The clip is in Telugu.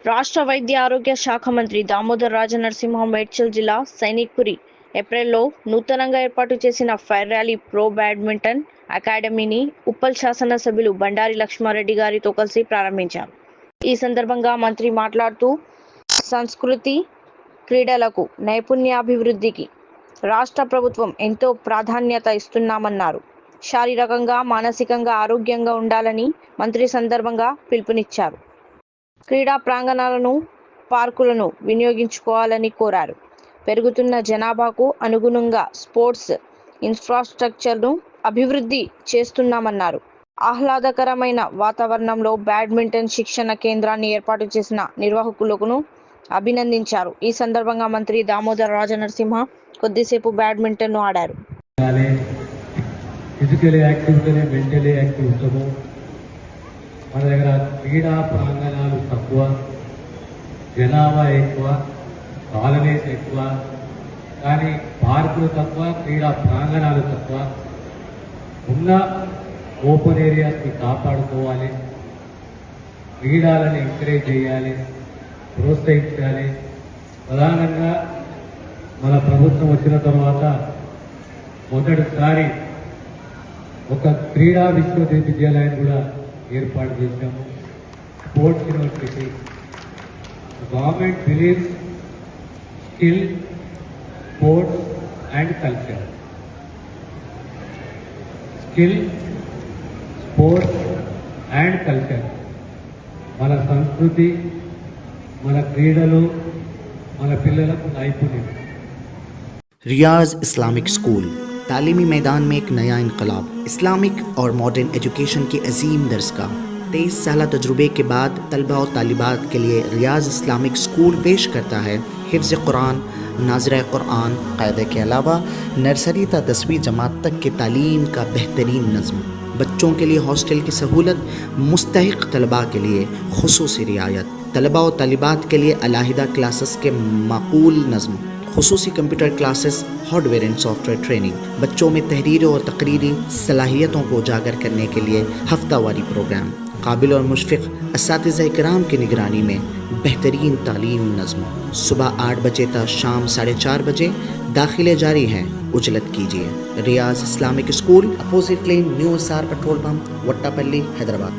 రాష్ట్ర వైద్య ఆరోగ్య శాఖ మంత్రి దామోదర్ రాజనరసింహ మేడ్చల్ జిల్లా సైనిక్పురి ఏప్రిల్లో నూతనంగా ఏర్పాటు చేసిన ఫైర్ ర్యాలీ ప్రో బ్యాడ్మింటన్ అకాడమీని ఉప్పల్ శాసనసభ్యులు బండారి లక్ష్మారెడ్డి గారితో కలిసి ప్రారంభించారు. ఈ సందర్భంగా మంత్రి మాట్లాడుతూ సంస్కృతి, క్రీడలకు, నైపుణ్యాభివృద్ధికి రాష్ట్ర ప్రభుత్వం ఎంతో ప్రాధాన్యత ఇస్తున్నామన్నారు. శారీరకంగా, మానసికంగా ఆరోగ్యంగా ఉండాలని మంత్రి సందర్భంగా పిలుపునిచ్చారు. క్రీడా ప్రాంగణాలను, పార్కులను వినియోగించుకోవాలని కోరారు. పెరుగుతున్న జనాభాకు అనుగుణంగా స్పోర్ట్స్ ఇన్ఫ్రాస్ట్రక్చర్ను అభివృద్ధి చేస్తున్నామన్నారు. ఆహ్లాదకరమైన వాతావరణంలో బ్యాడ్మింటన్ శిక్షణ కేంద్రాన్ని ఏర్పాటు చేసిన నిర్వాహకులను అభినందించారు. ఈ సందర్భంగా మంత్రి దామోదర్ రాజనరసింహ కొద్దిసేపు బ్యాడ్మింటన్ను ఆడారు. ఫిజికలీ యాక్టివ్గానే మెంటలీ యాక్టివ్ ఉంటాము. మన దగ్గర క్రీడా ప్రాంగణాలు తక్కువ, జనాభా ఎక్కువ, కాలనీస్ ఎక్కువ, కానీ పార్కులు తక్కువ, క్రీడా ప్రాంగణాలు తక్కువ. ఉన్న ఓపెన్ ఏరియాస్ని కాపాడుకోవాలి, క్రీడలను ఎంకరేజ్ చేయాలి, ప్రోత్సహించాలి. ప్రధానంగా మన ప్రభుత్వం వచ్చిన తర్వాత మొదటిసారి ఒక క్రీడా విశ్వవిద్యాలయాన్ని కూడా ఏర్పాటు చేశాము, sports university. Government believes skill, sports and culture. Skill, sports and culture, మన సంస్కృతి, మన క్రీడలు, మన పిల్లలకు నైపుణ్యం. रियाज इस्लामिक स्कूल तालीमी मैदान में एक नया इनकलाब। इस्लामिक और मॉडर्न एजुकेशन की अजीम दरसगाह 23 साल तजुर्बे के बाद तलबा और तालिबात के लिए रियाज इस्लामिक स्कूल पेश करता है हिफ्ज़ कुरान, नाज़िरा कुरान, क़ायदे के अलावा नर्सरी ता 10वीं जमात तक की तालीम का बेहतरीन नज़्म। बच्चों के लिए हॉस्टल की सहूलत, मुस्तहिक़ तलबा के लिए खुसूसी रियायत, तलबा और तालिबात के लिए अलहदा क्लासेस के माकूल नज़्म, खुसूसी computer classes, hardware and software training, बच्चों में तहरीर और तकरीरी सलाहियतों को उजागर करने के लिए हफ्तावारी प्रोग्राम, काबिल और मुशफ़िक़ असातिज़ा इकराम की निगरानी में बेहतरीन तालीम नज़्म। सुबह 8 बजे तक शाम 4:30 बजे दाखिले जारी हैं, उजलत कीजिए। Riyaz Islamic school, opposite lane, new SR petrol pump, Vattepally, Hyderabad.